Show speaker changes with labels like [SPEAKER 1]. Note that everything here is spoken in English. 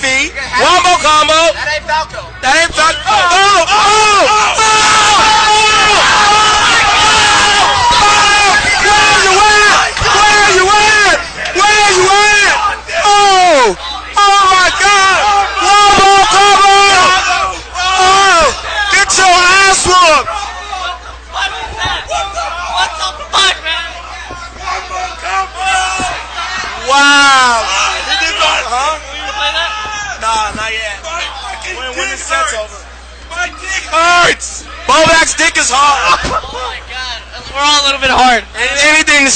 [SPEAKER 1] feet. Wombo combo.
[SPEAKER 2] That ain't Falco.
[SPEAKER 1] That ain't Falco. Oh my God! Wombo combo! Oh! Get your ass whooped!
[SPEAKER 3] What the fuck, man?
[SPEAKER 2] Wombo combo!
[SPEAKER 1] Wow!
[SPEAKER 3] Huh? You gonna play that?
[SPEAKER 1] Nah, not yet. When the set's over.
[SPEAKER 2] My dick hurts!
[SPEAKER 1] Bobak's dick is hard.
[SPEAKER 3] Oh my god. We're all a little bit hard.
[SPEAKER 1] Anything to